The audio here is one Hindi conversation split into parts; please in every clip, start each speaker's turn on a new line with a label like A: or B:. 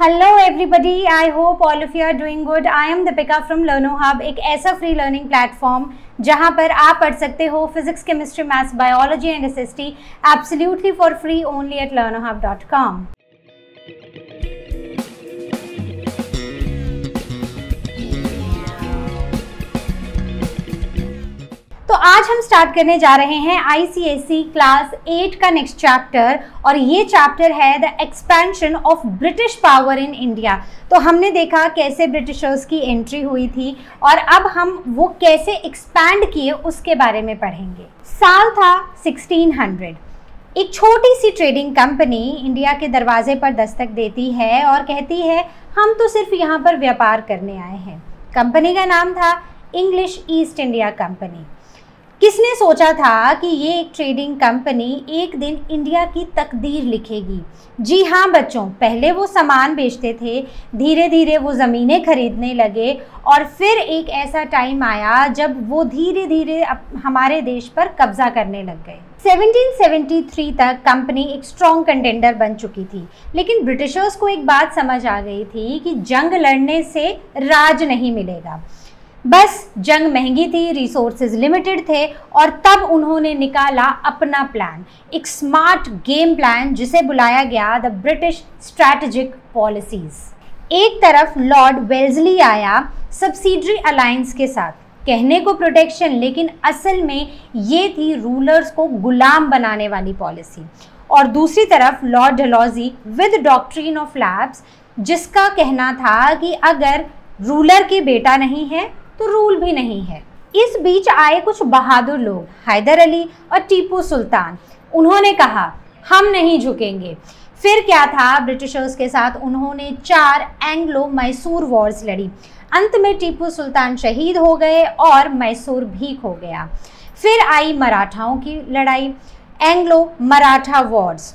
A: Hello everybody, I hope all of you are doing good. I am Deepika from Learner Hub, एक ऐसा फ्री लर्निंग प्लेटफॉर्म जहां पर आप पढ़ सकते हो physics, chemistry, maths, biology and SST absolutely for free only at learnerhub.com। तो आज हम स्टार्ट करने जा रहे हैं आईसीएसई क्लास 8 का नेक्स्ट चैप्टर, और ये चैप्टर है the expansion of British power in India. तो हमने देखा कैसे ब्रिटिशर्स की एंट्री हुई थी और अब हम वो कैसे एक्सपैंड किए उसके बारे में पढ़ेंगे। साल था 1600। एक छोटी सी ट्रेडिंग कंपनी इंडिया के दरवाजे पर दस्तक देती है और कहती है हम तो सिर्फ यहाँ पर व्यापार करने आए हैं। कंपनी का नाम था इंग्लिश ईस्ट इंडिया कंपनी। किसने सोचा था कि ये एक ट्रेडिंग कंपनी एक दिन इंडिया की तकदीर लिखेगी। जी हाँ बच्चों, पहले वो सामान बेचते थे, धीरे धीरे वो ज़मीनें खरीदने लगे और फिर एक ऐसा टाइम आया जब वो धीरे धीरे हमारे देश पर कब्जा करने लग गए। 1773 तक कंपनी एक स्ट्रॉन्ग कंटेंडर बन चुकी थी, लेकिन ब्रिटिशर्स को एक बात समझ आ गई थी कि जंग लड़ने से राज नहीं मिलेगा। बस जंग महंगी थी, रिसोर्सेज लिमिटेड थे, और तब उन्होंने निकाला अपना प्लान, एक स्मार्ट गेम प्लान जिसे बुलाया गया द ब्रिटिश स्ट्रैटेजिक पॉलिसीज। एक तरफ लॉर्ड वेल्जली आया सब्सिडरी अलायंस के साथ, कहने को प्रोटेक्शन, लेकिन असल में ये थी रूलर्स को गुलाम बनाने वाली पॉलिसी। और दूसरी तरफ Lord Dalhousie with doctrine of lapse, जिसका कहना था कि अगर रूलर के बेटा नहीं है तो रूल भी नहीं है। इस बीच आए कुछ बहादुर लोग, हैदर अली और टीपू सुल्तान। उन्होंने कहा हम नहीं झुकेंगे। फिर क्या था, ब्रिटिशर्स के साथ उन्होंने 4 एंग्लो मैसूर वॉर्स लड़ी। अंत में टीपू सुल्तान शहीद हो गए और मैसूर भी खो गया। फिर आई मराठाओं की लड़ाई, Anglo Maratha Wars.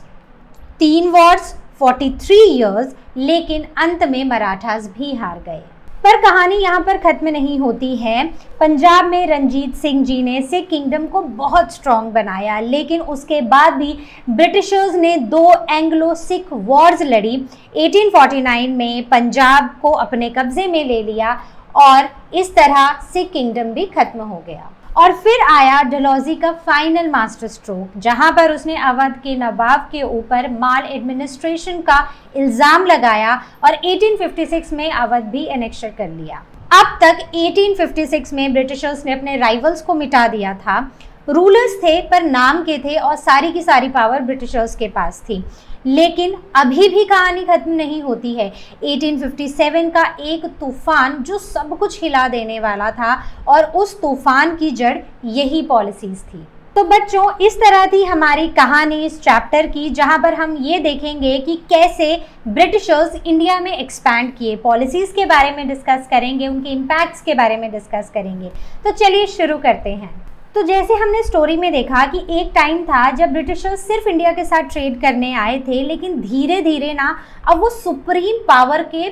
A: 3 Wars, 43 years, लेकिन अंत में मराठास भी हार गए। पर कहानी यहाँ पर ख़त्म नहीं होती है। पंजाब में रंजीत सिंह जी ने सिख किंगडम को बहुत स्ट्रॉन्ग बनाया, लेकिन उसके बाद भी ब्रिटिशर्स ने 2 एंग्लो सिख वॉर्स लड़ी। 1849 में पंजाब को अपने कब्जे में ले लिया और इस तरह सिख किंगडम भी खत्म हो गया। और फिर आया डलहौजी का फाइनल मास्टर स्ट्रोक, जहां पर उसने अवध के नवाब के ऊपर माल एडमिनिस्ट्रेशन का इल्ज़ाम लगाया और 1856 में अवध भी एनेक्शन कर लिया। अब तक 1856 में ब्रिटिशर्स ने अपने राइवल्स को मिटा दिया था। रूलर्स थे पर नाम के थे और सारी की सारी पावर ब्रिटिशर्स के पास थी। लेकिन अभी भी कहानी खत्म नहीं होती है। 1857 का एक तूफान जो सब कुछ हिला देने वाला था, और उस तूफान की जड़ यही पॉलिसीज थी। तो बच्चों, इस तरह थी हमारी कहानी इस चैप्टर की, जहां पर हम ये देखेंगे कि कैसे ब्रिटिशर्स इंडिया में एक्सपैंड किए। पॉलिसीज के बारे में डिस्कस करेंगे, उनके इम्पैक्ट्स के बारे में डिस्कस करेंगे। तो चलिए शुरू करते हैं। तो जैसे हमने स्टोरी में देखा कि एक टाइम था जब ब्रिटिशर्स सिर्फ इंडिया के साथ ट्रेड करने आए थे, लेकिन धीरे धीरे ना अब वो सुप्रीम पावर के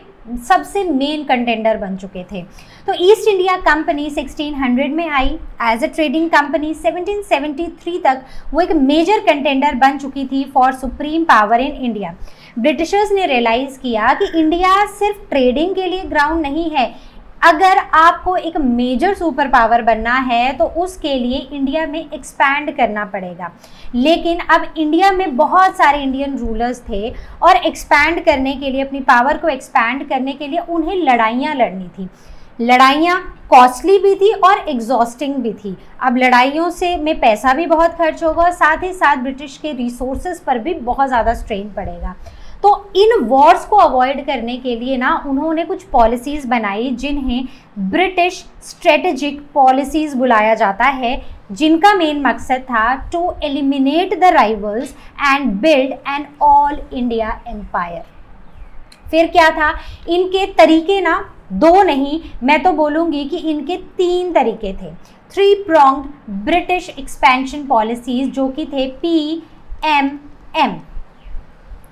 A: सबसे मेन कंटेंडर बन चुके थे। तो ईस्ट इंडिया कंपनी 1600 में I as a trading company. 1773 तक वो एक मेजर कंटेंडर बन चुकी थी for supreme power in India. Britishers ने रियलाइज़ किया कि इंडिया सिर्फ ट्रेडिंग के लिए ग्राउंड नहीं है। अगर आपको एक मेजर सुपर पावर बनना है तो उसके लिए इंडिया में एक्सपैंड करना पड़ेगा। लेकिन अब इंडिया में बहुत सारे इंडियन रूलर्स थे और एक्सपैंड करने के लिए, अपनी पावर को एक्सपैंड करने के लिए उन्हें लड़ाइयाँ लड़नी थी। लड़ाइयाँ कॉस्टली भी थी और एग्जॉस्टिंग भी थी। अब लड़ाइयों से में पैसा भी बहुत खर्च होगा और साथ ही साथ ब्रिटिश के रिसोर्सेज पर भी बहुत ज़्यादा स्ट्रेन पड़ेगा। तो इन वॉर्स को अवॉइड करने के लिए ना उन्होंने कुछ पॉलिसीज़ बनाई, जिन्हें ब्रिटिश स्ट्रेटेजिक पॉलिसीज़ बुलाया जाता है, जिनका मेन मकसद था to eliminate the rivals and build an all India empire. फिर क्या था, इनके तरीके ना 2 नहीं, मैं तो बोलूँगी कि इनके 3 तरीके थे। 3 pronged ब्रिटिश एक्सपेंशन पॉलिसीज़, जो कि थे PMM,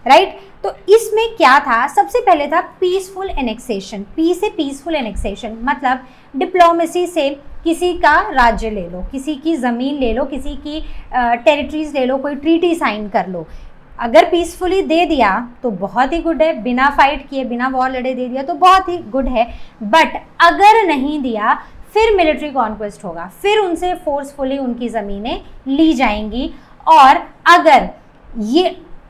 A: राइट। तो इसमें क्या था, सबसे पहले था पीसफुल एनेक्सेशन। पी से पीसफुल एनेक्सेशन मतलब डिप्लोमेसी से किसी का राज्य ले लो, किसी की ज़मीन ले लो, किसी की टेरिटरीज ले लो, कोई ट्रीटी साइन कर लो। अगर पीसफुली दे दिया तो बहुत ही गुड है, बिना फाइट किए बिना वॉर लड़े दे दिया तो बहुत ही गुड है, बट अगर नहीं दिया फिर मिलिट्री कॉन्क्वेस्ट होगा, फिर उनसे फोर्सफुली उनकी ज़मीनें ली जाएंगी। और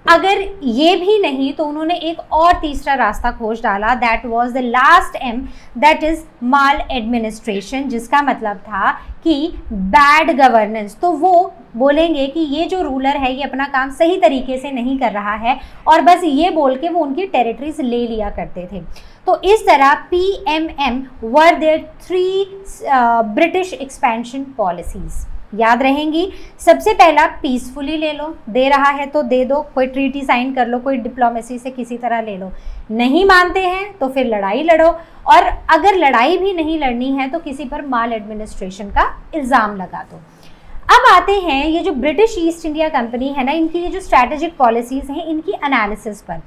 A: अगर ये भी नहीं तो उन्होंने एक और तीसरा रास्ता खोज डाला, that was the last aim, that is maladministration, जिसका मतलब था कि बैड गवर्नेंस। तो वो बोलेंगे कि ये जो रूलर है ये अपना काम सही तरीके से नहीं कर रहा है, और बस ये बोल के वो उनकी टेरिटरीज ले लिया करते थे। तो इस तरह PMM were there 3 British expansion policies, याद रहेंगी। सबसे पहला पीसफुली ले लो, दे रहा है तो दे दो, कोई ट्रीटी साइन कर लो, कोई डिप्लोमेसी से किसी तरह ले लो, नहीं मानते हैं तो फिर लड़ाई लड़ो, और अगर लड़ाई भी नहीं लड़नी है तो किसी पर माल एडमिनिस्ट्रेशन का इल्ज़ाम लगा दो। अब आते हैं ये जो ब्रिटिश ईस्ट इंडिया कंपनी है ना, इनकी ये जो स्ट्रैटेजिक पॉलिसीज़ हैं इनकी एनालिसिस पर।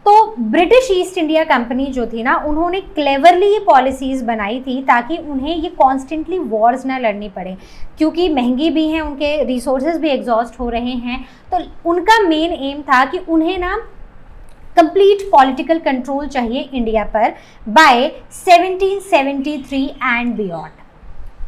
A: तो ब्रिटिश ईस्ट इंडिया कंपनी जो थी ना, उन्होंने क्लेवरली ये पॉलिसीज़ बनाई थी ताकि उन्हें ये कॉन्स्टेंटली वॉर्स ना लड़नी पड़े, क्योंकि महंगी भी हैं, उनके रिसोर्सेज भी एग्जॉस्ट हो रहे हैं। तो उनका मेन एम था कि उन्हें ना कंप्लीट पॉलिटिकल कंट्रोल चाहिए इंडिया पर by 1773 and beyond,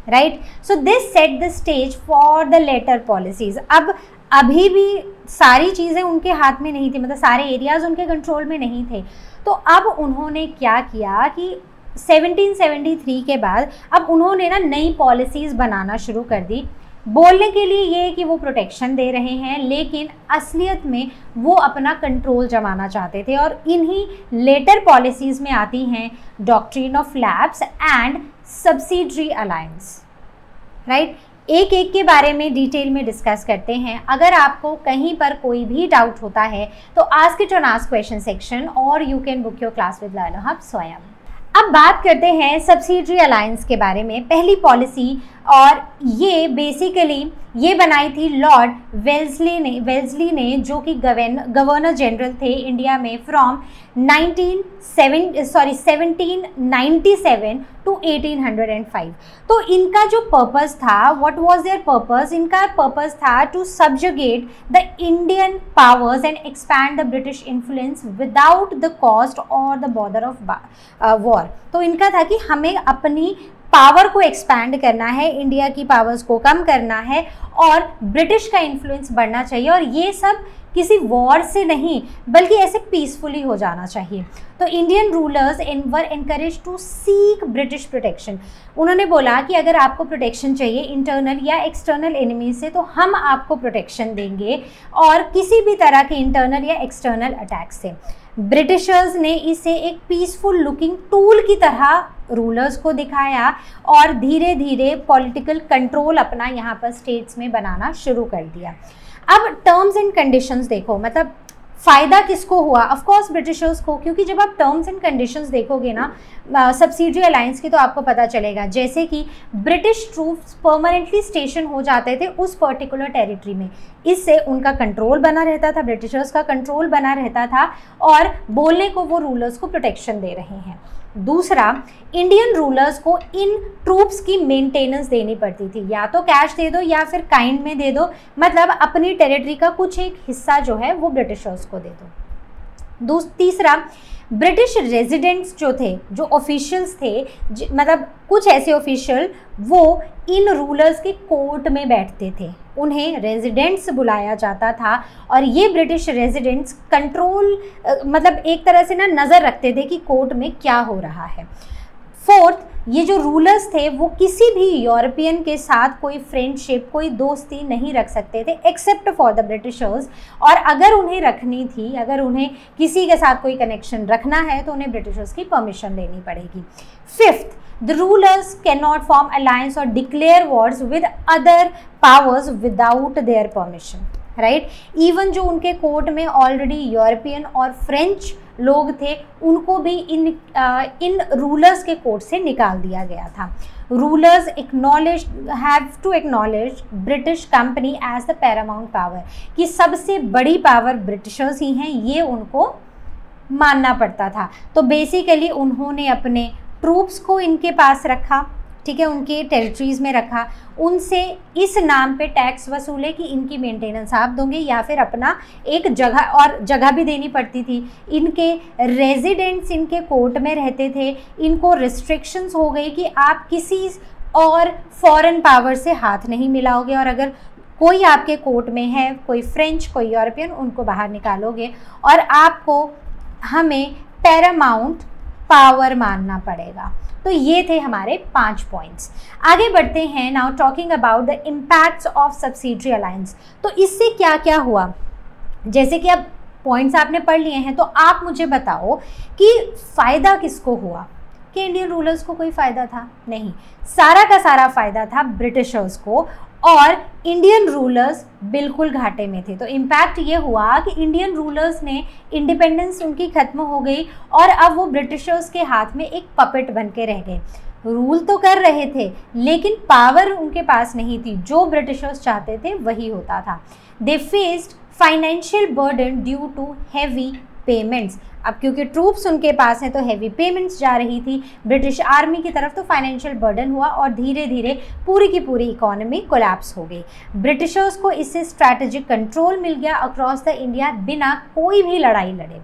A: right. So this set the stage for the later policies. अब अभी भी सारी चीज़ें उनके हाथ में नहीं थी, मतलब सारे एरियाज़ उनके कंट्रोल में नहीं थे। तो अब उन्होंने क्या किया कि 1773 के बाद अब उन्होंने ना नई पॉलिसीज़ बनाना शुरू कर दी। बोलने के लिए ये कि वो प्रोटेक्शन दे रहे हैं, लेकिन असलियत में वो अपना कंट्रोल जमाना चाहते थे। और इन्हीं लेटर पॉलिसीज़ में आती हैं doctrine of lapse and subsidiary alliance, right. एक एक के बारे में डिटेल में डिस्कस करते हैं। अगर आपको कहीं पर कोई भी डाउट होता है तो ask it on ask question section, और you can book your class with learner hub Swayam. अब बात करते हैं सब्सिडरी अलायंस के बारे में। पहली पॉलिसी, और ये बेसिकली ये बनाई थी लॉर्ड वेल्सली ने, जो कि गवर्नर जनरल थे इंडिया में फ्रॉम 1797 टू 1805। तो इनका जो पर्पस था, व्हाट वाज देयर पर्पस, इनका पर्पस था to subjugate the Indian powers and expand the British influence without the cost और द बॉर्डर ऑफ वॉर। तो इनका था कि हमें अपनी पावर को एक्सपैंड करना है, इंडिया की पावर्स को कम करना है, और ब्रिटिश का इन्फ्लुएंस बढ़ना चाहिए, और ये सब किसी वॉर से नहीं बल्कि ऐसे पीसफुली हो जाना चाहिए। तो Indian rulers were encourage to seek British protection. उन्होंने बोला कि अगर आपको प्रोटेक्शन चाहिए इंटरनल या एक्सटर्नल एनिमी से, तो हम आपको प्रोटेक्शन देंगे, और किसी भी तरह के इंटरनल या एक्सटर्नल अटैक से। ब्रिटिशर्स ने इसे एक पीसफुल लुकिंग टूल की तरह रूलर्स को दिखाया, और धीरे धीरे पॉलिटिकल कंट्रोल अपना यहाँ पर स्टेट्स में बनाना शुरू कर दिया। अब टर्म्स एंड कंडीशंस देखो, मतलब फ़ायदा किसको हुआ? ऑफ कोर्स ब्रिटिशर्स को, क्योंकि जब आप टर्म्स एंड कंडीशंस देखोगे ना सब्सिडरी अलायंस की, तो आपको पता चलेगा जैसे कि ब्रिटिश ट्रूप्स परमानेंटली स्टेशन हो जाते थे उस पर्टिकुलर टेरिटरी में। इससे उनका कंट्रोल बना रहता था, ब्रिटिशर्स का कंट्रोल बना रहता था, और बोलने को वो रूलर्स को प्रोटेक्शन दे रहे हैं। दूसरा, इंडियन रूलर्स को इन ट्रूप्स की मेंटेनेंस देनी पड़ती थी, या तो कैश दे दो या फिर काइंड में दे दो, मतलब अपनी टेरिटरी का कुछ एक हिस्सा जो है वो ब्रिटिशर्स को दे दो। तीसरा, ब्रिटिश रेजिडेंट्स जो थे, जो ऑफिशियल्स थे, मतलब कुछ ऐसे ऑफिशियल वो इन रूलर्स के कोर्ट में बैठते थे, उन्हें रेजिडेंट्स बुलाया जाता था, और ये ब्रिटिश रेजिडेंट्स कंट्रोल मतलब एक तरह से ना नज़र रखते थे कि कोर्ट में क्या हो रहा है। फोर्थ, ये जो रूलर्स थे वो किसी भी यूरोपियन के साथ कोई फ्रेंडशिप, कोई दोस्ती नहीं रख सकते थे एक्सेप्ट फॉर द ब्रिटिशर्स, और अगर उन्हें रखनी थी, अगर उन्हें किसी के साथ कोई कनेक्शन रखना है तो उन्हें ब्रिटिशर्स की परमिशन लेनी पड़ेगी। Fifth, the rulers can not form alliance और declare wars with other powers without their permission, right. Even जो उनके कोर्ट में ऑलरेडी यूरोपियन और फ्रेंच लोग थे, उनको भी इन रूलर्स के कोर्ट से निकाल दिया गया था। Rulers have to acknowledge British company as the paramount power, कि सबसे बड़ी पावर ब्रिटिशर्स ही हैं, ये उनको मानना पड़ता था। तो बेसिकली उन्होंने अपने ट्रूप्स को इनके पास रखा, ठीक है, उनके टेरिटरीज़ में रखा, उनसे इस नाम पे टैक्स वसूले कि इनकी मेंटेनेंस आप दोगे या फिर अपना एक जगह, और जगह भी देनी पड़ती थी। इनके रेजिडेंट्स इनके कोर्ट में रहते थे, इनको रिस्ट्रिक्शंस हो गई कि आप किसी और फॉरेन पावर से हाथ नहीं मिलाओगे, और अगर कोई आपके कोर्ट में है, कोई फ्रेंच, कोई यूरोपियन, उनको बाहर निकालोगे और आपको हमें पैरामाउंट पावर मानना पड़ेगा। तो ये थे हमारे 5 पॉइंट्स। आगे बढ़ते हैं, now talking about the impacts of subsidiary alliance. तो इससे क्या क्या हुआ, जैसे कि अब पॉइंट्स आपने पढ़ लिए हैं, तो आप मुझे बताओ कि फ़ायदा किसको हुआ। कि इंडियन रूलर्स को कोई फ़ायदा था? नहीं, सारा का सारा फ़ायदा था ब्रिटिशर्स को, और इंडियन रूलर्स बिल्कुल घाटे में थे। तो इम्पैक्ट ये हुआ कि इंडियन रूलर्स ने, इंडिपेंडेंस उनकी ख़त्म हो गई और अब वो ब्रिटिशर्स के हाथ में एक पपेट बन के रह गए। रूल तो कर रहे थे लेकिन पावर उनके पास नहीं थी, जो ब्रिटिशर्स चाहते थे वही होता था। They faced financial burden due to heavy payments. अब क्योंकि ट्रूप्स उनके पास हैं तो हैवी पेमेंट्स जा रही थी ब्रिटिश आर्मी की तरफ, तो फाइनेंशियल बर्डन हुआ और धीरे धीरे पूरी की पूरी इकोनॉमी कोलैप्स हो गई। ब्रिटिशर्स को इससे स्ट्रैटेजिक कंट्रोल मिल गया अक्रॉस द इंडिया बिना कोई भी लड़ाई लड़े।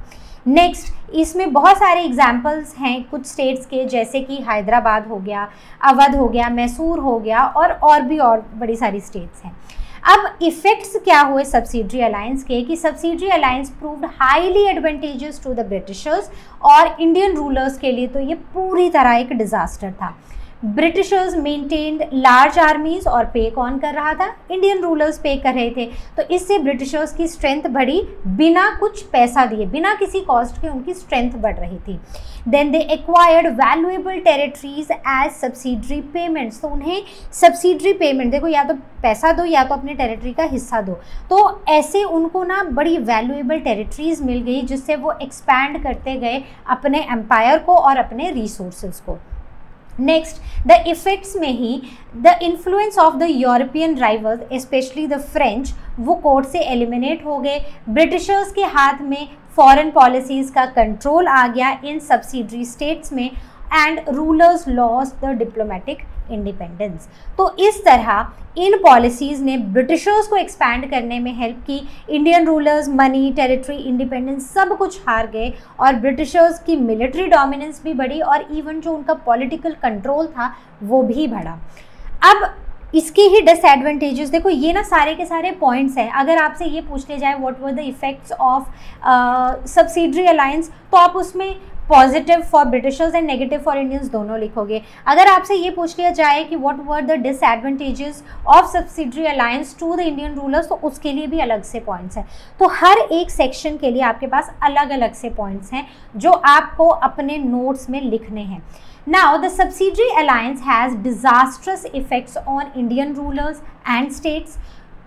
A: नेक्स्ट, इसमें बहुत सारे एग्जाम्पल्स हैं कुछ स्टेट्स के, जैसे कि हैदराबाद हो गया, अवध हो गया, मैसूर हो गया, और भी और बड़ी सारी स्टेट्स हैं। अब इफ़ेक्ट्स क्या हुए सब्सिडरी अलायंस के, कि subsidiary alliance proved highly advantages to the Britishers, और इंडियन रूलर्स के लिए तो ये पूरी तरह एक डिज़ास्टर था। ब्रिटिशर्स मेंटेन्ड लार्ज आर्मीज, और पे कौन कर रहा था? इंडियन रूलर्स पे कर रहे थे। तो इससे ब्रिटिशर्स की स्ट्रेंथ बढ़ी, बिना कुछ पैसा दिए, बिना किसी कॉस्ट के उनकी स्ट्रेंथ बढ़ रही थी। Then they acquired valuable territories as subsidiary payments. तो उन्हें सब्सिडरी पेमेंट, देखो या तो पैसा दो या तो अपने टेरिटरी का हिस्सा दो, तो ऐसे उनको ना बड़ी वैल्यूएबल टेरिटरीज मिल गई, जिससे वो एक्सपैंड करते गए अपने एम्पायर को और अपने रिसोर्सेज को। नेक्स्ट, द इफ़ेक्ट्स में ही the influence of the European rivals specially the French, वो कोर्ट से एलिमिनेट हो गए। ब्रिटिशर्स के हाथ में फॉरेन पॉलिसीज़ का कंट्रोल आ गया इन सब्सिडरी स्टेट्स में, and rulers lost the diplomatic independence. तो इस तरह इन पॉलिसीज़ ने ब्रिटिशर्स को एक्सपैंड करने में हेल्प की। Indian rulers money, territory, independence सब कुछ हार गए, और ब्रिटिशर्स की मिलिट्री डोमिनेंस भी बढ़ी, और इवन जो उनका पॉलिटिकल कंट्रोल था वो भी बढ़ा। अब इसके ही डिसएडवांटेजेस देखो, ये ना सारे के सारे पॉइंट्स हैं। अगर आपसे ये पूछ लिया जाए what were the effects of subsidiary alliance, तो आप उसमें positive for Britishers and negative for Indians दोनों लिखोगे। अगर आपसे ये पूछ लिया जाए कि what were the disadvantages of subsidiary alliance to the Indian rulers, तो उसके लिए भी अलग से पॉइंट्स हैं। तो हर एक सेक्शन के लिए आपके पास अलग अलग से पॉइंट्स हैं जो आपको अपने नोट्स में लिखने हैं। Now, the subsidiary alliance has disastrous effects on Indian rulers and states.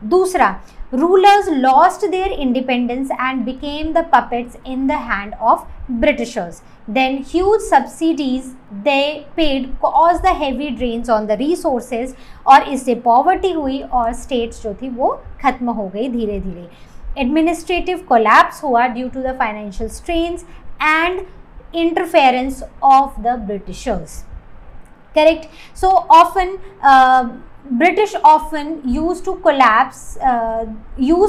A: दूसरा, rulers lost their independence and became the puppets in the hand of Britishers. Then huge subsidies they paid caused the heavy drains on the resources, और इससे poverty हुई और states जो थी वो खत्म हो गई धीरे धीरे। Administrative collapse हुआ due to the financial strains and interference of the Britishers. Correct? So often British often used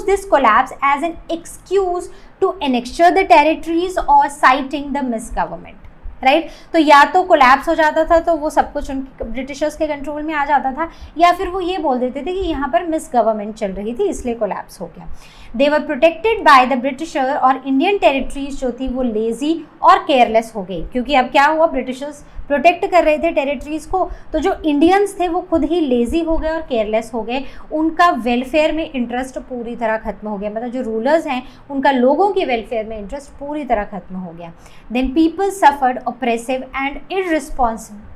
A: this collapse as an excuse to annexure the territories or citing the misgovernment. Right, तो या तो कोलैप्स हो जाता था तो वो सब कुछ उनके ब्रिटिशर्स के कंट्रोल में आ जाता था, या फिर वो ये बोल देते थे कि यहाँ पर मिस गवर्नमेंट चल रही थी इसलिए कोलैप्स हो गया। दे वर प्रोटेक्टेड बाय द ब्रिटिशर, और इंडियन टेरिटरीज जो थी वो लेजी और केयरलेस हो गई, क्योंकि अब क्या हुआ, ब्रिटिशर्स प्रोटेक्ट कर रहे थे टेरिटरीज़ को, तो जो इंडियंस थे वो खुद ही लेजी हो गए और केयरलेस हो गए। उनका वेलफेयर में इंटरेस्ट पूरी तरह खत्म हो गया, मतलब जो रूलर्स हैं उनका लोगों के वेलफेयर में इंटरेस्ट पूरी तरह खत्म हो गया। Then people suffered oppressive and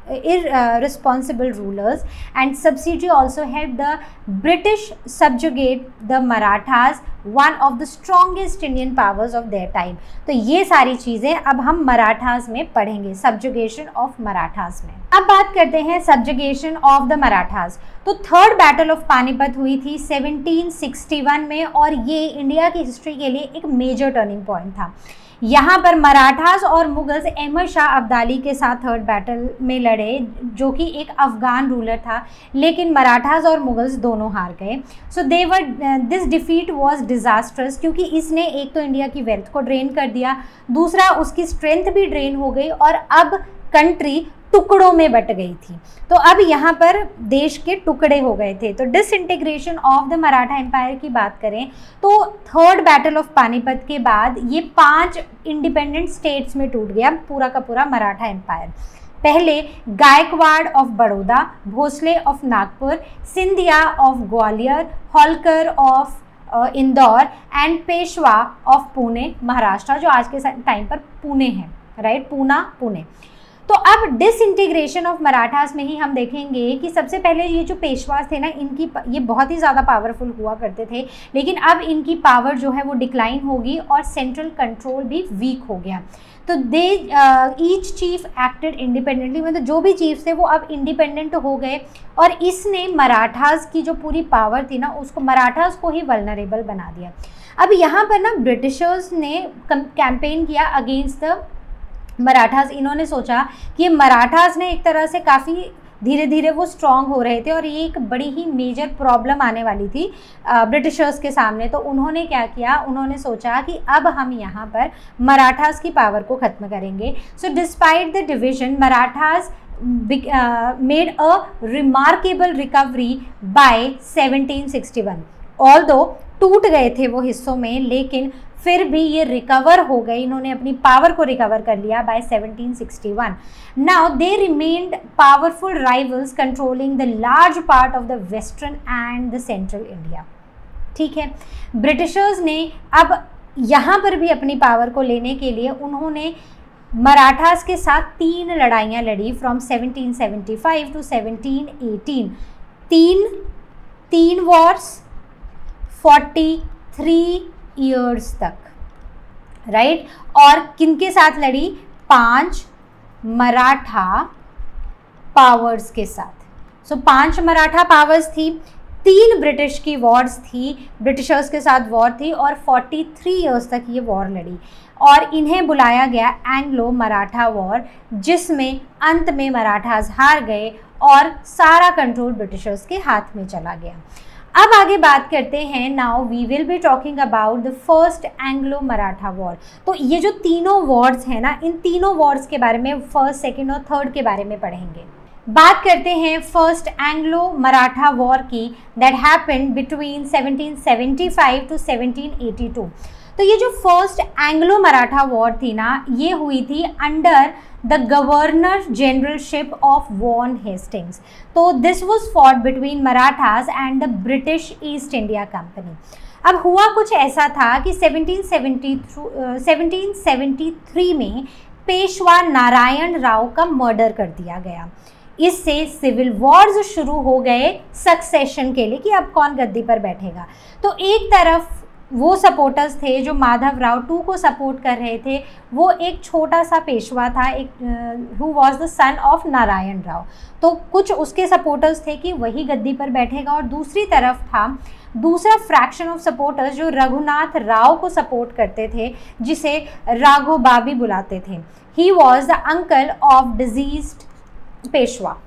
A: irresponsible rulers, and subsidy also helped the British subjugate the Marathas, one of the strongest Indian powers of their time. तो ये सारी चीज़ें अब हम मराठास में पढ़ेंगे, subjugation of मराठास में। अब बात करते हैं subjugation of the मराठास। तो थर्ड बैटल ऑफ पानीपत हुई थी 1761 में, और ये इंडिया की हिस्ट्री के लिए एक मेजर टर्निंग पॉइंट था। यहाँ पर मराठास और मुगल्स अहमद शाह अब्दाली के साथ थर्ड बैटल में लड़े, जो कि एक अफगान रूलर था, लेकिन मराठास और मुगल्स दोनों हार गए। So they were this defeat was disastrous, क्योंकि इसने एक तो इंडिया की वेल्थ को ड्रेन कर दिया, दूसरा उसकी स्ट्रेंथ भी ड्रेन हो गई और अब कंट्री टुकड़ों में बट गई थी। तो अब यहाँ पर देश के टुकड़े हो गए थे। तो disintegration of the Maratha empire की बात करें तो थर्ड बैटल ऑफ पानीपत के बाद ये 5 इंडिपेंडेंट स्टेट्स में टूट गया पूरा का पूरा मराठा एम्पायर। पहले Gaikwad of Baroda, Bhonsle of Nagpur, Scindia of Gwalior, Holkar of Indore and Peshwa of Pune Maharashtra, जो आज के टाइम पर पुणे है, राइट, पुणे। तो अब डिसइंटीग्रेशन ऑफ मराठास में ही हम देखेंगे कि सबसे पहले ये जो पेशवास थे ना, इनकी ये बहुत ही ज़्यादा पावरफुल हुआ करते थे, लेकिन अब इनकी पावर जो है वो डिक्लाइन होगी और सेंट्रल कंट्रोल भी वीक हो गया। तो दे ईच चीफ एक्टेड इंडिपेंडेंटली, मतलब जो भी चीफ थे वो अब इंडिपेंडेंट हो गए और इसने मराठास की जो पूरी पावर थी ना, उसको मराठास को ही वल्नरेबल बना दिया। अब यहाँ पर ना ब्रिटिशर्स ने कैंपेन किया अगेंस्ट द मराठास। इन्होंने सोचा कि ये मराठास ने एक तरह से काफ़ी धीरे धीरे वो स्ट्रांग हो रहे थे और ये एक बड़ी ही मेजर प्रॉब्लम आने वाली थी ब्रिटिशर्स के सामने। तो उन्होंने क्या किया, उन्होंने सोचा कि अब हम यहाँ पर मराठास की पावर को ख़त्म करेंगे। So despite the division Marathas made a remarkable recovery by 1761। Although टूट गए थे वो हिस्सों में, लेकिन फिर भी ये रिकवर हो गए, इन्होंने अपनी पावर को रिकवर कर लिया by 1761। Now they remained powerful rivals controlling the large part of the western and the central India. ठीक है, ब्रिटिशर्स ने अब यहाँ पर भी अपनी पावर को लेने के लिए उन्होंने मराठास के साथ 3 लड़ाइयाँ लड़ी फ्रॉम 1775 टू 1718। तीन वॉर्स 43 ईयर्स तक, राइट। और किनके साथ लड़ी? 5 मराठा पावर्स के साथ। सो 5 मराठा पावर्स थी, 3 ब्रिटिश की वॉर्स थी, ब्रिटिशर्स के साथ वॉर थी और 43 ईयर्स तक ये वॉर लड़ी और इन्हें बुलाया गया एंग्लो मराठा वॉर, जिसमें अंत में मराठास हार गए और सारा कंट्रोल ब्रिटिशर्स के हाथ में चला गया। अब आगे बात करते हैं। Now we will be talking about the first Anglo Maratha war. तो ये जो तीनों वॉर्स हैं ना, इन तीनों वॉर्स के बारे में, फर्स्ट, सेकंड और थर्ड के बारे में पढ़ेंगे। बात करते हैं फर्स्ट एंग्लो मराठा वॉर की, दैट हैपेंड बिटवीन 1775 टू 1782। तो ये जो फर्स्ट एंग्लो मराठा वॉर थी ना, ये हुई थी under the governor generalship of Warren Hastings. तो this was fought between Marathas and the British East India Company. अब हुआ कुछ ऐसा था कि 1773 में पेशवा नारायण राव का मर्डर कर दिया गया। इससे सिविल वॉर्स शुरू हो गए सक्सेशन के लिए कि अब कौन गद्दी पर बैठेगा। तो एक तरफ वो सपोर्टर्स थे जो माधव राव टू को सपोर्ट कर रहे थे, वो एक छोटा सा पेशवा था, एक who was the son of Narayan Rao. तो कुछ उसके सपोर्टर्स थे कि वही गद्दी पर बैठेगा और दूसरी तरफ था दूसरा फ्रैक्शन ऑफ सपोर्टर्स जो रघुनाथ राव को सपोर्ट करते थे, जिसे राघो बाबी बुलाते थे। He was the uncle of diseased Peshwa.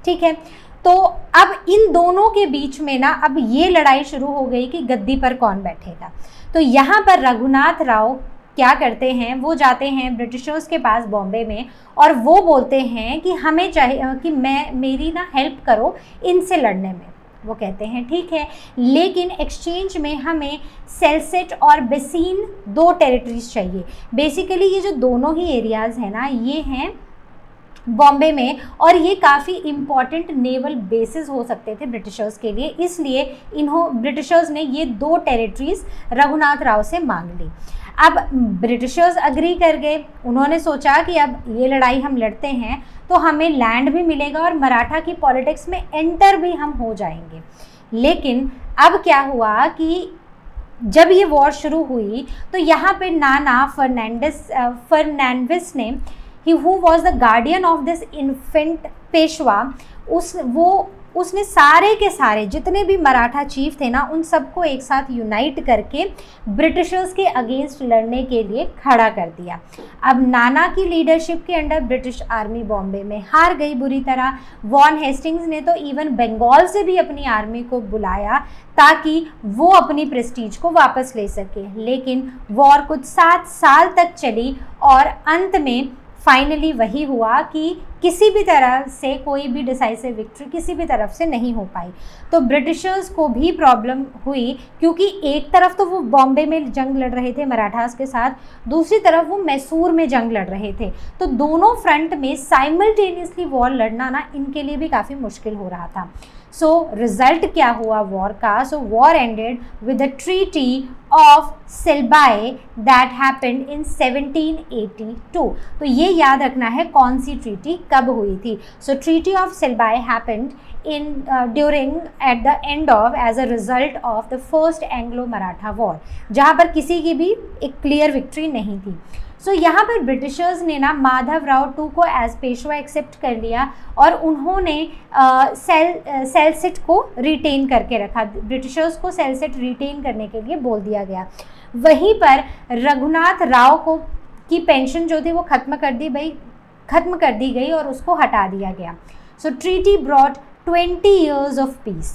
A: ठीक है, तो अब इन दोनों के बीच में ना अब ये लड़ाई शुरू हो गई कि गद्दी पर कौन बैठेगा। तो यहाँ पर रघुनाथ राव क्या करते हैं, वो जाते हैं ब्रिटिशर्स के पास बॉम्बे में और वो बोलते हैं कि हमें चाहिए कि मेरी ना हेल्प करो इनसे लड़ने में। वो कहते हैं ठीक है, लेकिन एक्सचेंज में हमें सेल्सेट और बेसीन 2 टेरिटरीज चाहिए। बेसिकली ये जो दोनों ही एरियाज़ हैं ना, ये हैं बॉम्बे में और ये काफ़ी इम्पॉर्टेंट नेवल बेसिस हो सकते थे ब्रिटिशर्स के लिए, इसलिए ब्रिटिशर्स ने ये 2 टेरिटरीज रघुनाथ राव से मांग ली। अब ब्रिटिशर्स अग्री कर गए, उन्होंने सोचा कि अब ये लड़ाई हम लड़ते हैं तो हमें लैंड भी मिलेगा और मराठा की पॉलिटिक्स में एंटर भी हम हो जाएंगे। लेकिन अब क्या हुआ कि जब ये वॉर शुरू हुई तो यहाँ पे नाना फर्नांडिस ने, who was the guardian of this infant Peshwa, उसने सारे के सारे जितने भी मराठा चीफ थे ना, उन सबको एक साथ यूनाइट करके ब्रिटिशर्स के अगेंस्ट लड़ने के लिए खड़ा कर दिया। अब नाना की लीडरशिप के अंडर ब्रिटिश आर्मी बॉम्बे में हार गई बुरी तरह। वॉन हेस्टिंग्स ने तो इवन बंगाल से भी अपनी आर्मी को बुलाया ताकि वो अपनी प्रेस्टीज को वापस ले सके, लेकिन वॉर कुछ 7 साल तक चली और अंत में फाइनली वही हुआ कि किसी भी तरह से कोई भी डिसाइसिव विक्ट्री किसी भी तरफ से नहीं हो पाई। तो ब्रिटिशर्स को भी प्रॉब्लम हुई, क्योंकि एक तरफ तो वो बॉम्बे में जंग लड़ रहे थे मराठास के साथ, दूसरी तरफ वो मैसूर में जंग लड़ रहे थे। तो दोनों फ्रंट में साइमल्टेनियसली वॉर लड़ना ना इनके लिए भी काफ़ी मुश्किल हो रहा था। सो रिजल्ट क्या हुआ वॉर का? So war ended with the treaty of Salbai that happened in 1782। तो ये याद रखना है कौन सी ट्रीटी कब हुई थी। So treaty of Salbai happened in during at the end of as a result of the first Anglo-Maratha war, जहाँ पर किसी की भी एक क्लियर विक्ट्री नहीं थी। सो यहाँ पर ब्रिटिशर्स ने ना माधवराव टू को एज पेशवा एक्सेप्ट कर लिया और उन्होंने सेल्सिट को रिटेन करके रखा। ब्रिटिशर्स को सेल्सिट रिटेन करने के लिए बोल दिया गया। वहीं पर रघुनाथ राव को की पेंशन जो थी वो खत्म कर दी गई और उसको हटा दिया गया। सो treaty brought 20 years of peace।